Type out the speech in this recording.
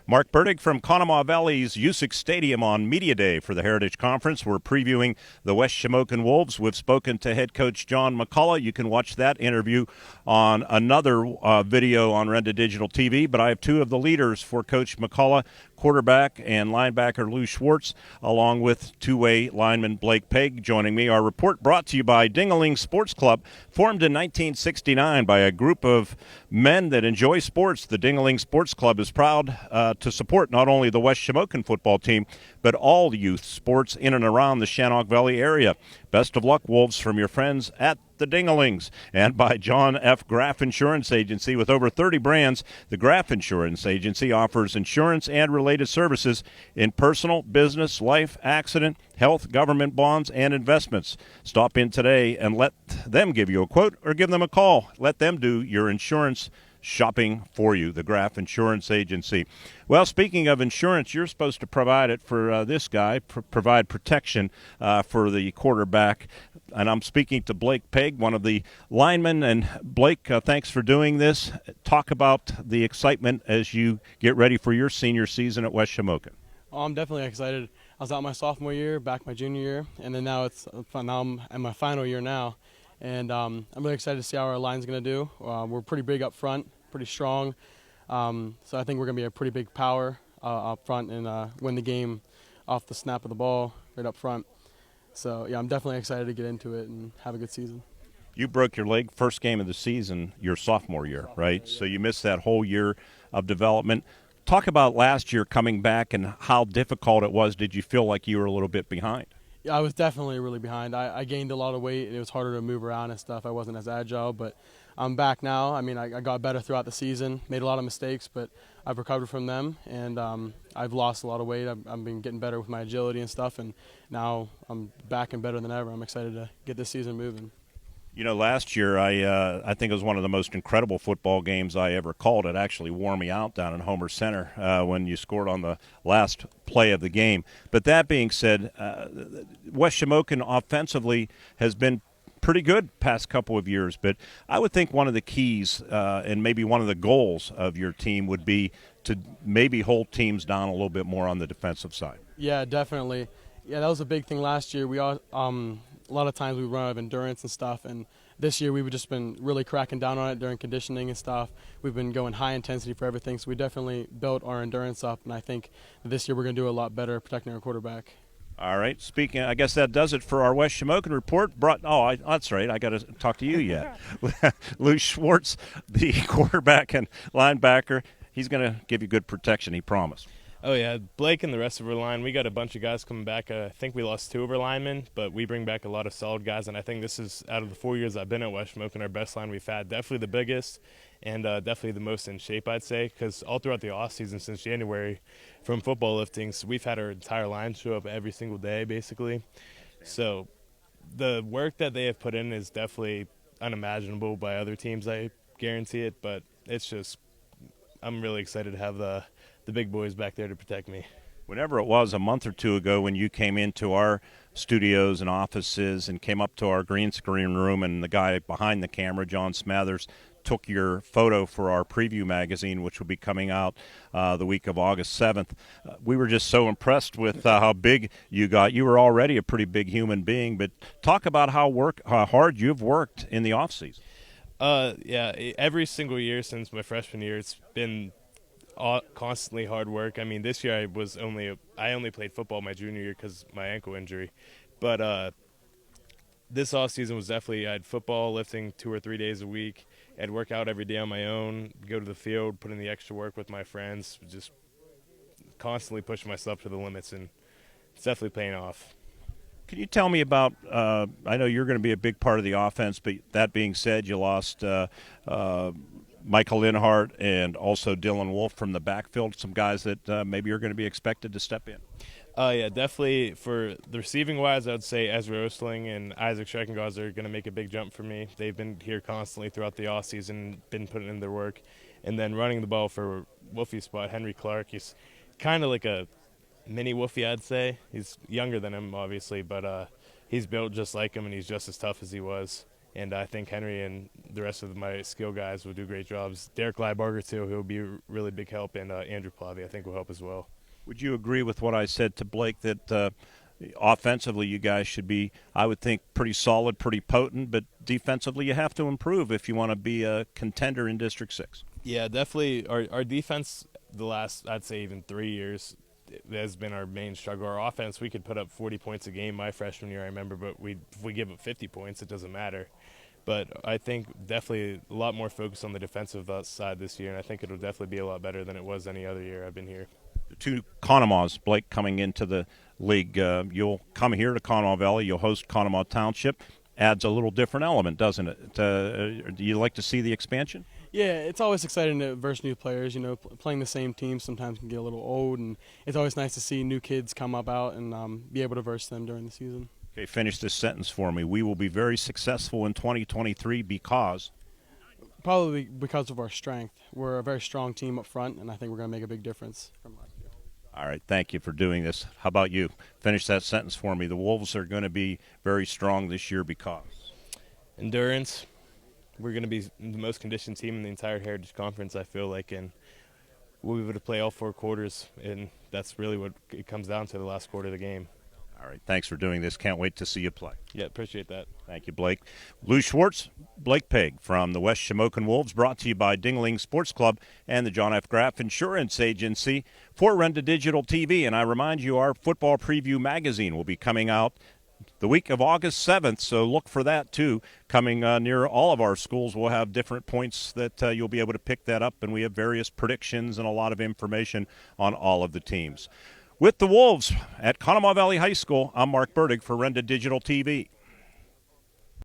Mark Bertig from Conemaugh Valley's Usick Stadium on Media Day for the Heritage Conference. We're previewing the West Shamokin Wolves. We've spoken to head coach John McCullough. You can watch that interview on another video on Renda Digital TV, but I have two of the leaders for Coach McCullough, quarterback and linebacker Lou Schwartz, along with two-way lineman Blake Pegg joining me. Our report brought to you by Dingaling Sports Club, formed in 1969 by a group of men that enjoy sports. The Dingaling Sports Club is proud to support not only the West Shamokin football team, but all youth sports in and around the Shannock Valley area. Best of luck, Wolves, from your friends at the Dingalings. And by John F. Graff Insurance Agency. With over 30 brands, the Graff Insurance Agency offers insurance and related services in personal, business, life, accident, health, government bonds, and investments. Stop in today and let them give you a quote or give them a call. Let them do your insurance shopping for you, the Graff Insurance Agency. Well, speaking of insurance, you're supposed to provide it for this guy, provide protection for the quarterback. And I'm speaking to Blake Pegg, one of the linemen. And Blake, thanks for doing this. Talk about the excitement as you get ready for your senior season at West Shamokin. Oh, I'm definitely excited. I was out my sophomore year, back my junior year, and then now I'm in my final year now. And I'm really excited to see how our line's going to do. We're pretty big up front, pretty strong. So I think we're going to be a pretty big power up front and win the game off the snap of the ball right up front. So, yeah, I'm definitely excited to get into it and have a good season. You broke your leg first game of the season your sophomore year, right? So you missed that whole year of development. Talk about last year coming back and how difficult it was. Did you feel like you were a little bit behind? Yeah, I was definitely really behind. I gained a lot of weight. It was harder to move around and stuff. I wasn't as agile, but I'm back now. I mean, I got better throughout the season, made a lot of mistakes, but I've recovered from them, and I've lost a lot of weight. I've been getting better with my agility and stuff, and now I'm back and better than ever. I'm excited to get this season moving. You know, last year I think it was one of the most incredible football games I ever called. It actually wore me out down in Homer Center when you scored on the last play of the game. But that being said, West Shamokin offensively has been pretty good past couple of years. But I would think one of the keys and maybe one of the goals of your team would be to maybe hold teams down a little bit more on the defensive side. Yeah, definitely. Yeah, that was a big thing last year. We all a lot of times we run out of endurance and stuff, and this year we've just been really cracking down on it during conditioning and stuff. We've been going high intensity for everything, so we definitely built our endurance up, and I think this year we're going to do a lot better protecting our quarterback. All right. Speaking, I guess that does it for our West Shamokin report. That's right. I got to talk to you yet. Lou Schwartz, the quarterback and linebacker, he's going to give you good protection, he promised. Oh, yeah. Blake and the rest of our line, we got a bunch of guys coming back. I think we lost two of our linemen, but we bring back a lot of solid guys, and I think this is, out of the 4 years I've been at West Shamokin, our best line we've had. Definitely the biggest and definitely the most in shape, I'd say, because all throughout the offseason since January, from football liftings, we've had our entire line show up every single day, basically. So the work that they have put in is definitely unimaginable by other teams, I guarantee it, but it's just I'm really excited to have the big boys back there to protect me. Whenever it was a month or two ago when you came into our studios and offices and came up to our green screen room and the guy behind the camera, John Smathers, took your photo for our preview magazine, which will be coming out the week of August 7th. We were just so impressed with how big you got. You were already a pretty big human being, but talk about how hard you've worked in the offseason. Yeah, every single year since my freshman year, it's been constantly hard work. I mean, this year I only played football my junior year because my ankle injury, but this off season was definitely I had football, lifting 2 or 3 days a week. I'd work out every day on my own, go to the field, put in the extra work with my friends, just constantly pushing myself to the limits, and it's definitely paying off. Can you tell me about, I know you're going to be a big part of the offense, but that being said, you lost Michael Linhart and also Dylan Wolf from the backfield, some guys that maybe are going to be expected to step in. Yeah, definitely. For the receiving-wise, I would say Ezra Osling and Isaac Schreckengauz are going to make a big jump for me. They've been here constantly throughout the offseason, been putting in their work. And then running the ball for Wolfie's spot, Henry Clark, he's kind of like a mini Wolfie, I'd say. He's younger than him, obviously, but he's built just like him, and he's just as tough as he was. And I think Henry and the rest of my skill guys will do great jobs. Derek Liebarger, too, he'll be a really big help, and Andrew Plavy, I think, will help as well. Would you agree with what I said to Blake that offensively you guys should be, I would think, pretty solid, pretty potent, but defensively you have to improve if you want to be a contender in District 6? Yeah, definitely. Our defense the last, I'd say, even 3 years has been our main struggle. Our offense, we could put up 40 points a game my freshman year, I remember, but if we give up 50 points, it doesn't matter. But I think definitely a lot more focus on the defensive side this year, and I think it'll definitely be a lot better than it was any other year I've been here. The two Conemas, Blake, coming into the league, you'll come here to Conemaugh Valley, you'll host Conemaugh Township. Adds a little different element, doesn't it? Do you like to see the expansion? Yeah, it's always exciting to verse new players. You know, playing the same team sometimes can get a little old, and it's always nice to see new kids come up out and be able to verse them during the season. Okay, finish this sentence for me. We will be very successful in 2023 because? Probably because of our strength. We're a very strong team up front, and I think we're going to make a big difference from last year. All right, thank you for doing this. How about you? Finish that sentence for me. The Wolves are going to be very strong this year because? Endurance. We're going to be the most conditioned team in the entire Heritage Conference, I feel like, and we'll be able to play all 4 quarters, and that's really what it comes down to, the last quarter of the game. All right, thanks for doing this. Can't wait to see you play. Yeah, appreciate that. Thank you, Blake. Lou Schwartz, Blake Pegg from the West Shamokin Wolves, brought to you by Dingling Sports Club and the John F. Graff Insurance Agency for Renda Digital TV. And I remind you, our football preview magazine will be coming out the week of August 7th, so look for that too. Coming near all of our schools, we'll have different points that you'll be able to pick that up, and we have various predictions and a lot of information on all of the teams. With the Wolves at Conemaugh Valley High School, I'm Mark Bertig for Renda Digital TV.